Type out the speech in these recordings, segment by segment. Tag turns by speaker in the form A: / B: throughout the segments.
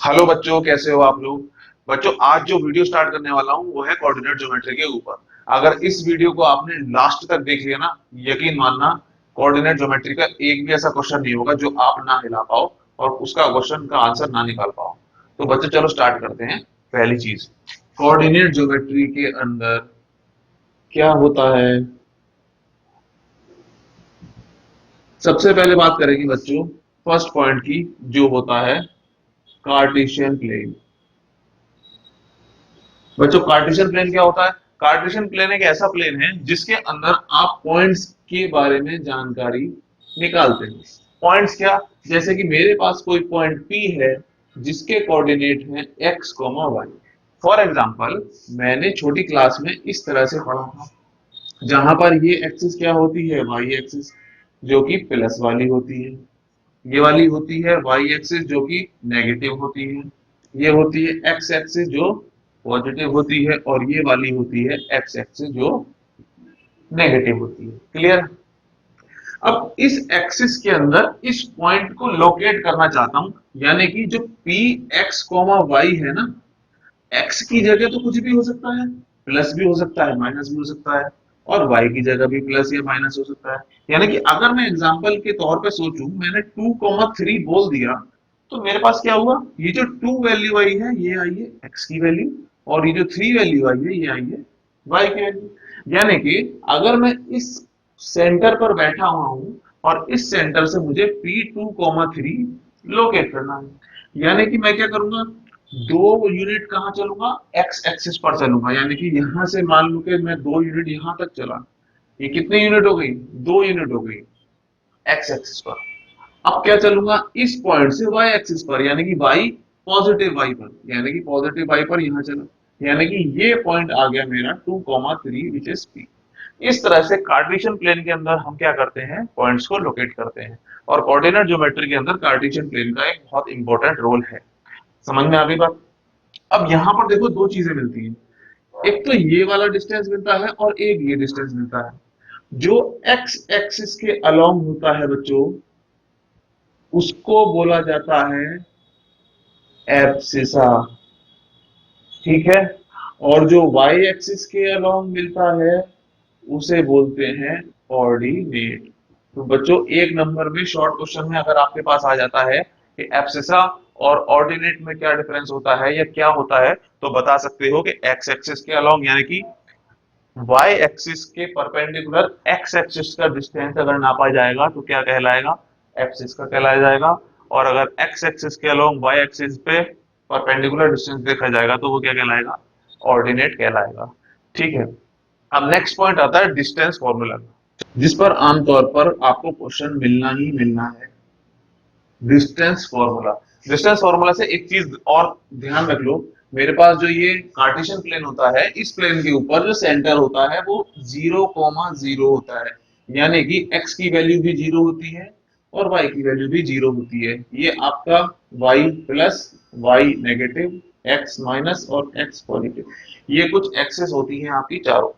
A: Hello बच्चों, कैसे हो आप लोग। बच्चों, आज जो वीडियो स्टार्ट करने वाला हूँ वो है कोऑर्डिनेट ज्योमेट्री के ऊपर। अगर इस वीडियो को आपने लास्ट तक देख लिया ना, यकीन मानना, कोऑर्डिनेट ज्योमेट्री का एक भी ऐसा क्वेश्चन नहीं होगा जो आप ना हिला पाओ और उसका क्वेश्चन का आंसर ना निकाल पाओ। तो बच्चों चलो स्टार्ट करते हैं। पहली चीज, कोऑर्डिनेट ज्योमेट्री के अंदर क्या होता है। सबसे पहले बात करेंगे बच्चों फर्स्ट पॉइंट की, जो होता है कार्टेशियन प्लेन। बच्चों, कार्टेशियन प्लेन क्या होता है? कार्टेशियन प्लेन एक ऐसा प्लेन है जिसके अंदर आप पॉइंट्स के बारे में जानकारी निकालते हैं। पॉइंट्स क्या? जैसे कि मेरे पास कोई पॉइंट P है जिसके कोऑर्डिनेट हैं x, y। फॉर एग्जांपल, मैंने छोटी क्लास में इस तरह से पढ़ा था, जहां पर ये एक्सिस क्या होती है, y एक्सिस, जो कि प्लस वाली होती है। ये वाली होती है y एक्सिस जो कि नेगेटिव होती है। ये होती है x एक्सिस जो पॉजिटिव होती है, और ये वाली होती है x एक्सिस जो नेगेटिव होती है। क्लियर? अब इस एक्सिस के अंदर इस पॉइंट को लोकेट करना चाहता हूं, यानी कि जो पी एक्स कोमा वाई है ना, एक्स की जगह तो कुछ भी हो सकता है, प्लस भी हो सकता है, माइनस भी हो सकता है, और वाई की जगह भी प्लस या माइनस हो सकता है। यानी कि अगर मैं एग्जांपल के तौर पे सोचूं, मैंने 2,3 बोल दिया, तो मेरे पास क्या हुआ, ये जो 2 वैल्यू आई है ये आई है एक्स की वैल्यू, और ये जो 3 वैल्यू आई है ये आई है वाई की वैल्यू। यानी कि अगर मैं इस सेंटर पर बैठा हुआ हूं और इस सेंटर से मुझे P2,3 लोकेट करना है, यानी कि मैं क्या करूंगा, दो यूनिट कहां चलूंगा, एक्स एक्सिस पर चलूंगा। यानी कि यहां से मान लो कि मैं 2 यूनिट यहां तक चला, ये कितनी यूनिट हो गई, 2 यूनिट हो गई एक्स एक्सिस पर। अब क्या चलूंगा, इस पॉइंट से वाई एक्सिस पर, यानी कि वाई पॉजिटिव वाई पर, यानी कि पॉजिटिव वाई पर यहां चला, यानी कि ये पॉइंट आ गया मेरा 2,3 विच इज पी। इस तरह से कार्टेशियन प्लेन के अंदर हम क्या करते हैं, पॉइंट्स को लोकेट करते हैं। और कोऑर्डिनेट ज्योमेट्री के अंदर कार्टेशियन प्लेन का एक बहुत इंपॉर्टेंट रोल है। समझ में आ गई बात? अब यहां पर देखो दो चीजें मिलती हैं, एक तो ये वाला डिस्टेंस मिलता है और एक ये डिस्टेंस मिलता है। जो एक्स एक्सिस के अलोंग होता है बच्चों, उसको बोला जाता है एब्सिसा। ठीक है? और जो वाई एक्सिस के अलोंग मिलता है उसे बोलते हैं ऑर्डिनेट। तो बच्चों, एक नंबर में शॉर्ट क्वेश्चन में अगर आपके पास आ जाता है कि एब्सिसा और ऑर्डिनेट में क्या डिफरेंस होता है या क्या होता है, तो बता सकते हो कि एक्स एक्सिस के अलोंग यानी कि वाई एक्सिस के परपेंडिकुलर एक्स एक्सिस का डिस्टेंस अगर नापा जाएगा तो क्या कहलाएगा, एब्सिस का कहलाया जाएगा। और अगर एक्स एक्सिस के अलोंग वाई एक्सिस पे परपेंडिकुलर डिस्टेंस देखा जाएगा तो वो क्या कहलाएगा, ऑर्डिनेट कहलाएगा। ठीक है? अब नेक्स्ट पॉइंट आता है डिस्टेंस फॉर्मूला, जिस पर आमतौर पर आपको क्वेश्चन मिलना ही मिलना है, डिस्टेंस फॉर्मूला। डिस्टेंस फॉर्मूला से एक चीज और ध्यान रख लो, मेरे पास जो ये कार्टेशियन प्लेन होता है, इस प्लेन के ऊपर जो सेंटर होता है वो 0,0 होता है। यानी कि x की वैल्यू भी 0 होती है और y की वैल्यू भी 0 होती है। ये आपका y plus, y negative, x minus और x पॉजिटिव, ये कुछ एक्सेस होती हैं आपकी चारों।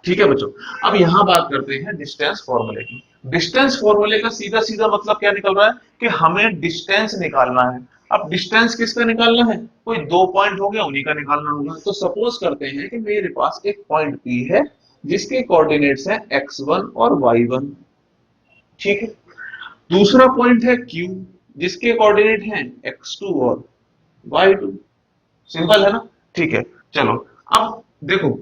A: ठीक है बच्चों? अब यहां बात करते हैं डिस्टेंस फॉर्मूले की। डिस्टेंस फॉर्मूले का सीधा सीधा मतलब क्या निकल रहा है कि हमें डिस्टेंस निकालना है। अब डिस्टेंस किसका निकालना है, कोई दो पॉइंट हो गया उन्हीं का निकालना होगा। तो सपोज करते हैं कि मेरे पास एक पॉइंट P है जिसके कोऑर्डिनेट्स हैं x1 और y1। ठीक है? दूसरा पॉइंट है Q जिसके कोऑर्डिनेट हैं x2 और y2। सिंपल है ना? ठीक है, चलो। अब देखो,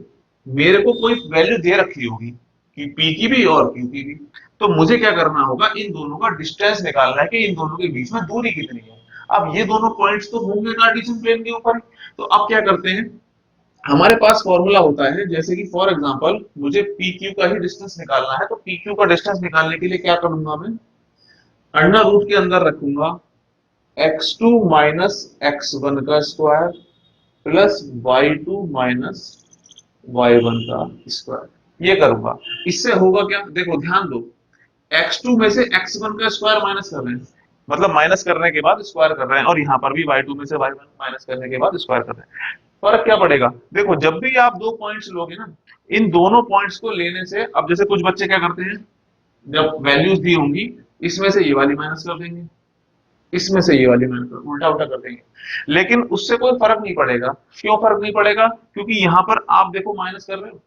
A: मेरे को कोई वैल्यू दे रखी होगी कि पी की भी और क्यू की भी, तो मुझे क्या करना होगा, इन दोनों का डिस्टेंस निकालना है कि इन दोनों के बीच में दूरी कितनी है। अब ये दोनों पॉइंट्स तो होंगे कार्टेशियन प्लेन के ऊपर। तो अब क्या करते हैं, हमारे पास फॉर्मूला होता है, जैसे कि फॉर एग्जांपल मुझे पी क्यू का ही डिस्टेंस निकालना है, तो पी क्यू का डिस्टेंस निकालने के लिए क्या करूंगा, मैं अंडर रूट के अंदर रखूंगा x2 माइनस x1 का square plus y2 minus y1 का स्क्वायर, ये करूंगा। इससे होगा क्या, देखो ध्यान दो, x2 में से x1 का स्क्वायर माइनस कर रहे हैं, मतलब माइनस करने के बाद स्क्वायर कर रहे हैं, और यहां पर भी y2 में से y1 माइनस करने के बाद स्क्वायर कर रहे हैं। फर्क क्या पड़ेगा, देखो जब भी आप दो पॉइंट्स लोगे ना, इन दोनों पॉइंट्स को लेने से, अब जैसे कुछ बच्चे क्या करते हैं, जब वैल्यूज दी होंगी इसमें से ये वाली माइनस कर देंगे, इसमें से ये वाली मेथड उल्टा उल्टा कर देंगे, लेकिन उससे कोई फर्क नहीं पड़ेगा। क्यों फर्क नहीं पड़ेगा? क्योंकि यहाँ पर आप देखो माइनस कर रहे हो,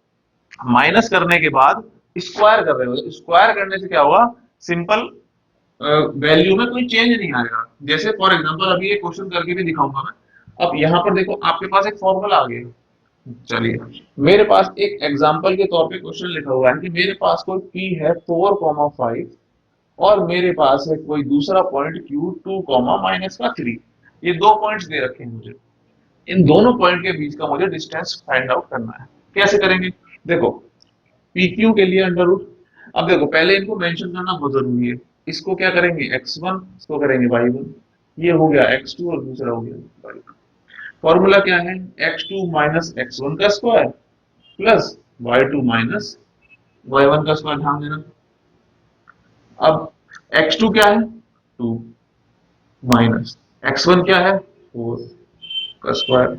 A: माइनस करने के बाद स्क्वायर कर रहे हो, स्क्वायर करने से क्या होगा, सिंपल वैल्यू में कोई चेंज नहीं आएगा। जैसे फॉर एग्जांपल अभी एक क्वेश्चन करके भी दिखाऊंगा मैं। अब यहाँ पर देखो आपके पास एक फॉर्मूला आ गया। चलिए, मेरे पास एक एग्जांपल के तौर पे क्वेश्चन लिखा हुआ है कि मेरे पास कोई p है 4,5 और मेरे पास है कोई दूसरा पॉइंट q 2,-3। ये दो पॉइंट्स दे रखे हैं मुझे। इन दोनों पॉइंट के बीच का मुझे डिस्टेंस फाइंड आउट करना है। कैसे करेंगे? देखो, PQ के लिए अंडर रूट। अब देखो पहले इनको मेंशन करना बहुत जरूरी है। इसको क्या करेंगे x1, इसको करेंगे y1। ये हो गया x2 और दूसरा हो गया y1। फॉर्मूला क्या है? x2 माइनस x1 का square plus y2 minus y1 का स्क्वायर। ध्यान देना, अब x2 क्या है? 2 माइनस x1 क्या है? 4 का स्क्वायर।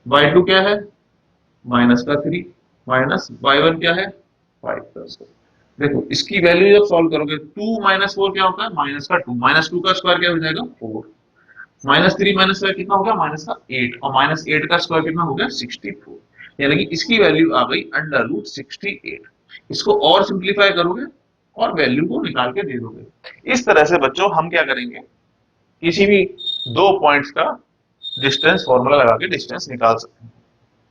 A: y2 क्या है? माइनस का 3 माइनस y1 क्या है? 5 का स्क्वायर। देखो इसकी वैल्यू जब सॉल्व करोगे 2 माइनस 4 क्या होता है? माइनस का 2। माइनस 2 का स्क्वायर क्या हो जाएगा? 4। माइनस 3 माइनस का कितना हो गया? माइनस का 8। और माइनस 8 का स्क्वायर कितना हो गया? 64। यानी कि इसकी वैल्यू आ गई अंडर रूट 68। इसको और सिंप्लीफाई करोगे और वैल्यू को निकाल के दे दोगे। इस तरह से बच्चों हम क्या करेंगे, किसी भी दो पॉइंट्स का डिस्टेंस फॉर्मूला लगा के डिस्टेंस निकाल सकते हैं,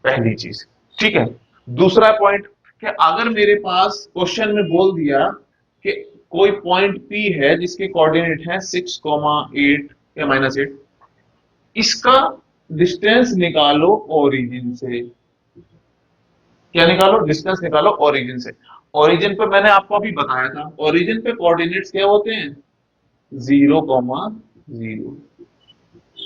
A: पहली चीज। ठीक है। दूसरा पॉइंट कि अगर मेरे पास क्वेश्चन में बोल दिया कि कोई पॉइंट P है जिसके कोऑर्डिनेट है 6,8 या -8, इसका डिस्टेंस निकालो ओरिजिन से। क्या निकालो? डिस्टेंस निकालो ओरिजिन से। ओरिजिन पे मैंने आपको अभी बताया था, ओरिजिन पे कोऑर्डिनेट्स क्या होते हैं? 0,0।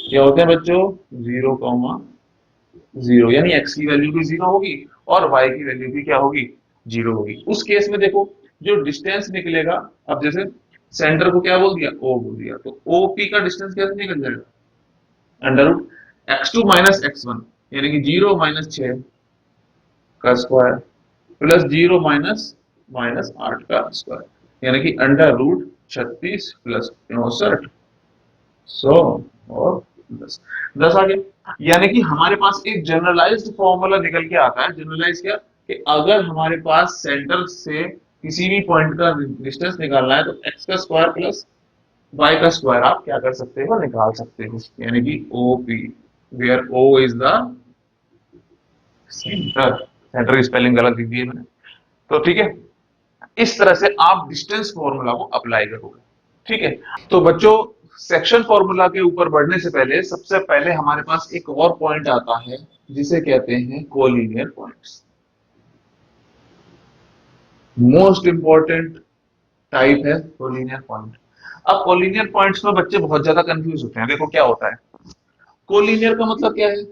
A: क्या होते हैं बच्चों? 0,0। यानी x की वैल्यू भी 0 होगी और y की वैल्यू भी क्या होगी? 0 होगी। उस केस में देखो जो डिस्टेंस निकलेगा, अब जैसे सेंटर को क्या बोल दिया? O बोल दिया, तो OP का डिस्टेंस कैसे निकल जाएगा? Under root x2 minus x1, यानी कि 0 माइनस 6 का स्क्वायर प्लस 0 माइनस माइनस 8 का स्क्वायर, यानी कि अंडर रूट 36 प्लस 64 100 और 10। 10 आ गया। यानी कि हमारे पास एक जनरलाइज्ड फॉर्मूला निकल के आता है। जनरलाइज क्या? कि अगर हमारे पास सेंटर से किसी भी पॉइंट का डिस्टेंस निकालना है तो x का स्क्वायर प्लस y का स्क्वायर आप क्या कर सकते हो? निकाल सकते हो। यानी कि OP, where O is the centre. Centre की स्पेलिंग गलत लिख दी है मैंने, तो ठीक है। इस तरह से आप डिस्टेंस फॉर्मूला को अप्लाई करोगे। ठीक है। तो बच्चों, सेक्शन फॉर्मूला के ऊपर बढ़ने से पहले सबसे पहले हमारे पास एक और पॉइंट आता है जिसे कहते हैं collinear points. Most important type है कोलिनियर पॉइंट। अब कोलिनियर पॉइंट्स में बच्चे बहुत ज्यादा कंफ्यूज होते हैं। देखो क्या होता है, कोलिनियर का मतलब क्या है?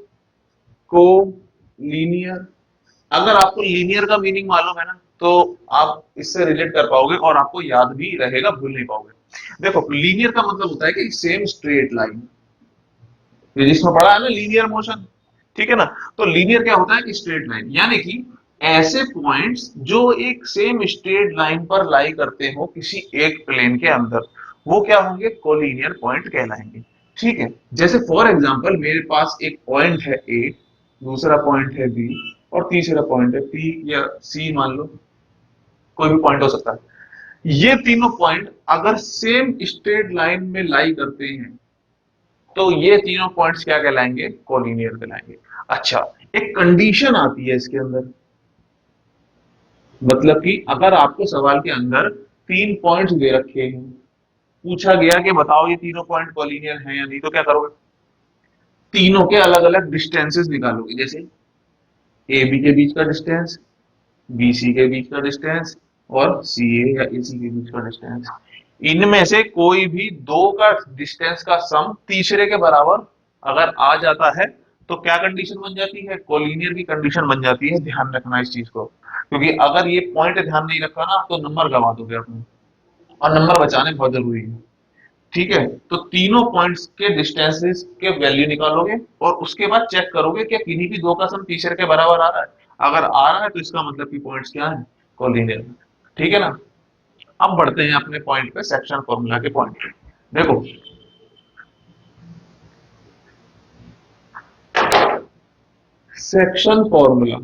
A: को लीनियर। अगर आपको लीनियर का मीनिंग मालूम है ना, तो आप इससे रिलेट कर पाओगे और आपको याद भी रहेगा, भूल नहीं पाओगे। देखो लीनियर का मतलब होता है कि सेम स्ट्रेट लाइन, ये जिसमें पढ़ा है ना लीनियर मोशन, ठीक है ना। तो लीनियर क्या होता है कि स्ट्रेट लाइन, यानी कि ऐसे पॉइंट्स जो एक सेम स्ट्रेट लाइन पर लाई करते हो किसी एक प्लेन के अंदर, वो क्या होंगे? कोलिनियर पॉइंट कहलाएंगे। ठीक है। जैसे फॉर एग्जांपल मेरे पास एक पॉइंट है A, दूसरा पॉइंट है B और तीसरा पॉइंट है P या C, मान लो कोई भी पॉइंट हो सकता है। ये तीनों पॉइंट अगर सेम स्ट्रेट लाइन में लाई करते हैं तो ये तीनों पॉइंट्स क्या कहलाएंगे? कोलिनियर कहलाएंगे। अच्छा, एक कंडीशन आती है इसके अंदर, मतलब कि अगर आपको सवाल के अंदर तीन पॉइंट्स दे रखे हैं, पूछा गया कि बताओ ये तीनों पॉइंट कोलिनियर हैं या नहीं, तो क्या करोगे? तीनों के अलग अलग डिस्टेंसेस निकालोगे। जैसे ए बी के बीच का डिस्टेंस, बी सी के बीच का डिस्टेंस और सी ए या ए सी के बीच का डिस्टेंस। इनमें से कोई भी दो का डिस्टेंस का सम तीसरे के बराबर अगर आ जाता है तो क्या कंडीशन बन जाती है? कोलिनियर की कंडीशन बन जाती है। ध्यान रखना इस चीज को, क्योंकि अगर ये पॉइंट ध्यान नहीं रखा ना तो नंबर गवा दोगे अपने, और नंबर बचाने बहुत जरूरी है। ठीक है। तो तीनों पॉइंट्स के डिस्टेंसेस के वैल्यू निकालोगे और उसके बाद चेक करोगे कि किन्हीं भी दो का सम तीसरे के बराबर आ रहा है। अगर आ रहा है तो इसका मतलब कि पॉइंट्स क्या है? कोलिनियर। ठीक है ना। अब बढ़ते हैं अपने पॉइंट पे, सेक्शन फॉर्मूला के पॉइंट पे। देखो सेक्शन फॉर्मूला,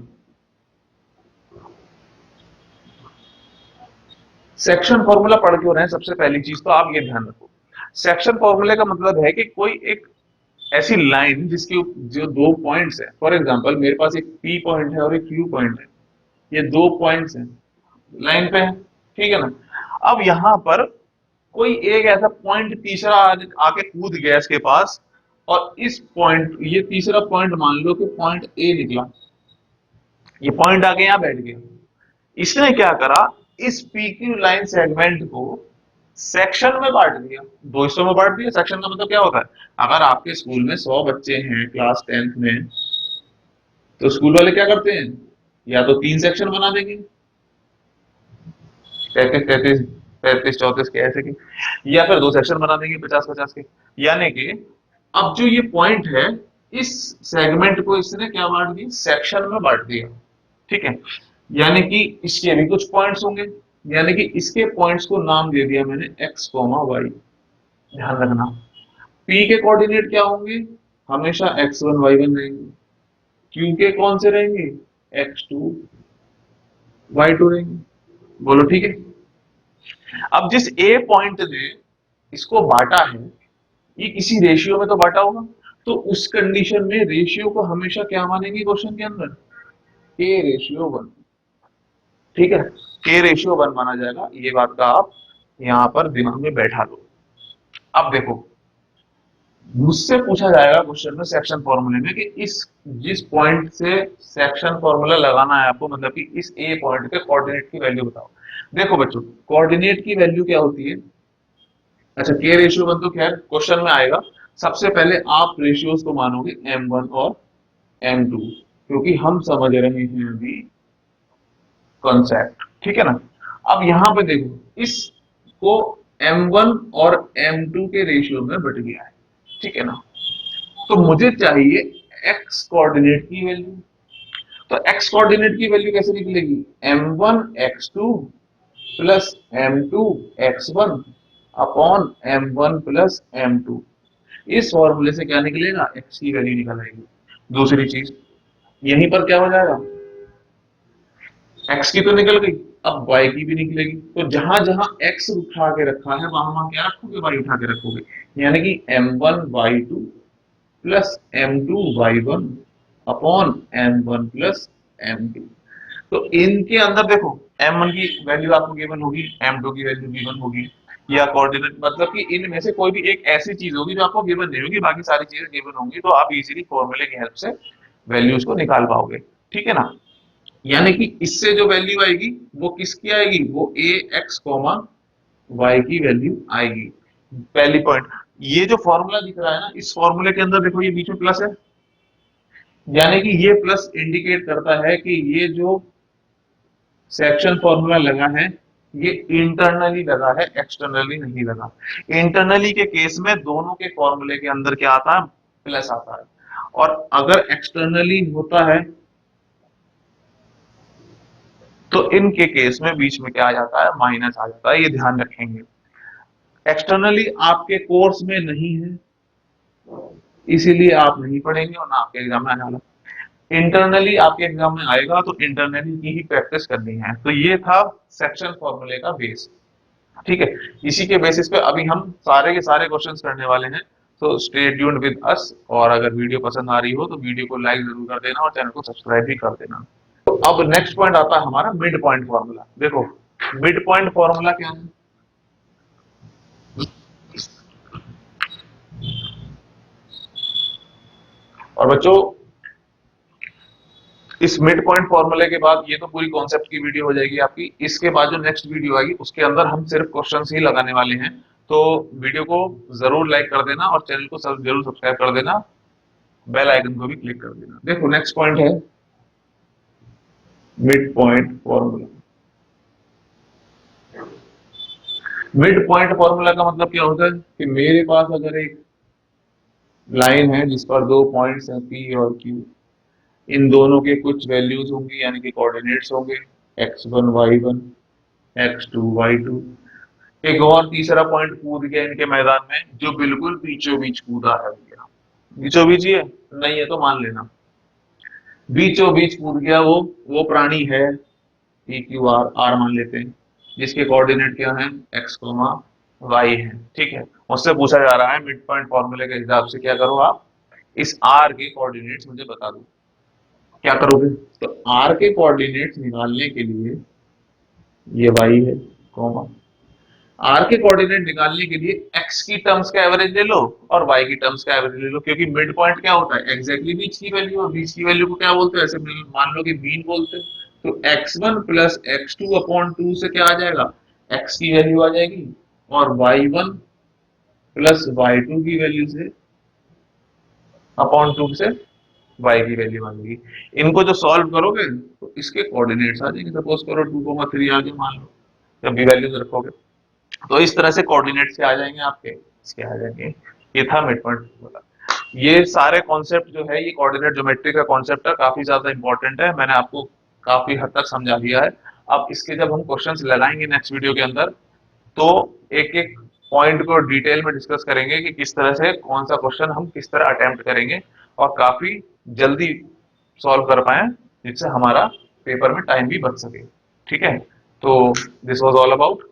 A: सेक्शन फॉर्मूला पढ़ क्यों रहे हैं? सबसे पहली चीज तो आप ये ध्यान रखो, सेक्शन फॉर्मूले का मतलब है कि कोई एक ऐसी लाइन जिसकी जो दो पॉइंट्स है, फॉर एग्जांपल मेरे पास एक पी पॉइंट है और एक क्यू पॉइंट है, ये दो पॉइंट्स हैं लाइन पे है, ठीक है ना। अब यहां पर कोई एक ऐसा पॉइंट तीसरा आके कूद गया इसके पास, और इस पॉइंट, ये तीसरा पॉइंट मान लो कि पॉइंट ए निकला, ये पॉइंट आके यहां बैठ गया। इसने क्या करा, इस पीक्यू लाइन सेगमेंट को सेक्शन में बांट दिया, दो हिस्सों में बांट दिया। सेक्शन का मतलब क्या होता है, अगर आपके स्कूल में 100 बच्चे हैं क्लास 10th में, तो स्कूल वाले क्या करते हैं, या तो 3 सेक्शन बना देंगे, 33 34 के ऐसे के, या फिर 2 सेक्शन बना देंगे 50 50 के। यानी कि अब जो ये पॉइंट है, इस सेगमेंट को इसने क्या बांट दिया, सेक्शन में बांट दिया, ठीक है। यानी कि इसके भी कुछ पॉइंट्स होंगे, यानी कि इसके पॉइंट्स को नाम दे दिया मैंने एक्स कोमा वाई। ध्यान रखना, पी के कोऑर्डिनेट क्या होंगे, हमेशा x1 y1 रहेंगे, क्यू के कौन से रहेंगे, x2 y2 रहेंगे। बोलो ठीक है। अब जिस ए पॉइंट ने इसको बांटा है, ये किसी रेशियो में तो बांटा होगा, तो उस कंडीशन में रेशियो को हमेशा क्या मानेंगे क्वेश्चन के अंदर, k/1, ठीक है, k/1 माना जाएगा। ये बात का आप यहां पर दिमाग में बैठा लो। अब देखो, मुझसे पूछा जाएगा क्वेश्चन में सेक्शन फॉर्मूले में कि इस जिस पॉइंट से सेक्शन फॉर्मूला लगाना है आपको, मतलब कि इस ए पॉइंट के कोऑर्डिनेट की वैल्यू बताओ। देखो बच्चों, कोऑर्डिनेट की वैल्यू क्या होती है, अच्छा k/1 तो खैर क्वेश्चन में आएगा। सबसे पहले आप रेशियोज को मानोगे m1 और m2, क्योंकि हम समझ रहे हैं अभी कॉन्सेप्ट, ठीक है ना। अब यहां पे देखो, इसको m1 और m2 के रेशियो में बट गया है, ठीक है ना। तो मुझे चाहिए x कोऑर्डिनेट की वैल्यू। तो x कोऑर्डिनेट की वैल्यू कैसे निकलेगी, m1 x2 plus m2 x1 upon m1 plus m2। इस फॉर्मूले से क्या निकलेगा, x की वैल्यू निकल आएगी। दूसरी चीज, यहीं पर क्या हो जाएगा, x की तो निकल गई, अब y की भी निकलेगी। तो जहां जहां x उठा के रखा है वहां वहां क्या रखोगे, y उठा के रखोगे। यानी कि m1 y2 plus m2 y1 upon m1 plus m2। तो इनके अंदर देखो, m1 की वैल्यू आपको गिवन होगी, m2 की वैल्यू गिवन होगी, या कोऑर्डिनेट, मतलब कि इनमें से कोई भी एक ऐसी चीज होगी जो आपको गिवन नहीं होगी, बाकी सारी चीजें गिवन होंगी, तो आप इजीली फॉर्मूले की हेल्प से वैल्यूज को निकाल पाओगे, ठीक है ना। यानी कि इससे जो वैल्यू आएगी वो किसकी आएगी, वो ए एक्स कोमा वाई की वैल्यू आएगी। पहली पॉइंट, ये जो फॉर्मूला दिख रहा है ना, इस फॉर्मूले के अंदर देखो ये बीच में प्लस है, यानी कि ये प्लस इंडिकेट करता है कि ये जो सेक्शन फॉर्मूला लगा है ये इंटरनली लगा है, एक्सटर्नली नहीं लगा। इंटरनली के केस में दोनों के फॉर्मूले के अंदर क्या आता है, प्लस आता है, और अगर एक्सटर्नली होता है तो इनके केस में बीच में क्या आ जाता है, माइनस आ जाता है। ये ध्यान रखेंगे। एक्सटर्नली आपके कोर्स में नहीं है, इसीलिए आप नहीं पढ़ेंगे और ना आपके एग्जाम में आने वाला। इंटरनली आपके एग्जाम में आएगा, तो इंटरनली की ही प्रैक्टिस करनी है। तो ये था सेक्शन फॉर्मूले का बेस, ठीक है। इसी के बेसिस पे अभी हम सारे के सारे क्वेश्चंस करने वाले हैं। तो स्टे ट्यून्ड विद अस, और अगर वीडियो पसंद आ रही हो तो वीडियो को लाइक जरूर कर देना और चैनल को सब्सक्राइब भी कर देना। तो अब नेक्स्ट पॉइंट आता है हमारा मिड पॉइंट फॉर्मूला। देखो, मिड पॉइंट फॉर्मूला क्या है, और बच्चों इस मिड पॉइंट फॉर्मूले के बाद ये तो पूरी कॉन्सेप्ट की वीडियो हो जाएगी आपकी। इसके बाद जो नेक्स्ट वीडियो आएगी उसके अंदर हम सिर्फ क्वेश्चंस ही लगाने वाले हैं। तो वीडियो को जरूर लाइक कर देना और चैनल को जरूर सब्सक्राइब कर देना, बेल आइकन को भी क्लिक कर देना। देखो नेक्स्ट पॉइंट है mid point formula. Mid point formula का मतलब क्या होता है कि मेरे पास अगर एक लाइन है जिस पर दो पॉइंट्स हैं पी और क्यू, इन दोनों के कुछ वैल्यूज होंगी, यानी कि कोऑर्डिनेट्स होंगे x1 y1 x2 y2। एक और तीसरा पॉइंट कूद गया इनके मैदान में जो बिल्कुल बीचों बीच कूदा है, भैया बीचों बीच ही है, नहीं है तो मान लेना। बीचों बीच कूद गया वो प्राणी है पी क्यू आर, आर मान लेते हैं, जिसके कोऑर्डिनेट क्या है एक्स कोमा वाई है। ठीक है, उससे पूछा जा रहा है मिड पॉइंट फॉर्मूले के हिसाब से क्या करो आप, इस आर के कोऑर्डिनेट्स मुझे बता दो। क्या करोगे, तो आर के कोऑर्डिनेट्स निकालने के लिए ये वाई है कोमा, आर के कोऑर्डिनेट निकालने के लिए एक्स की टर्म्स का एवरेज ले लो और वाई की टर्म्स का एवरेज ले लो, क्योंकि मिड पॉइंट क्या होता है एग्जैक्टली बीच की वैल्यू, और बीच की वैल्यू को क्या बोलते हैं, ऐसे मान लो कि मीन बोलते हैं। तो x1 plus x2 upon two से क्या आ जाएगा, x की वैल्यू आ जाएगी, और y1 प्लस y2 की वैल्यू से अपॉन टू से y की वैल्यू आ जाएगी। इनको जो सॉल्व करोगे तो इसके कोऑर्डिनेट्स आ जाएंगे, सपोज करो 2,3 आ गए मान लो, जब भी वैल्यूज रखोगे तो इस तरह से कोऑर्डिनेट से आ जाएंगे आपके, इसके आ जाएंगे। ये था मिड पॉइंट वाला। ये सारे कॉन्सेप्ट जो है, ये कोऑर्डिनेट ज्योमेट्री का कॉन्सेप्ट है, काफी ज्यादा इंपॉर्टेंट है, मैंने आपको काफी हद तक समझा दिया है। अब इसके जब हम क्वेश्चंस लगाएंगे नेक्स्ट वीडियो के अंदर, तो एक एक पॉइंट को डिटेल में डिस्कस करेंगे कि किस तरह से कौन सा क्वेश्चन हम किस तरह अटेम्प्ट करेंगे और काफी जल्दी सॉल्व कर पाए, जिससे हमारा पेपर में टाइम भी बच सके। ठीक है, तो दिस वाज ऑल अबाउट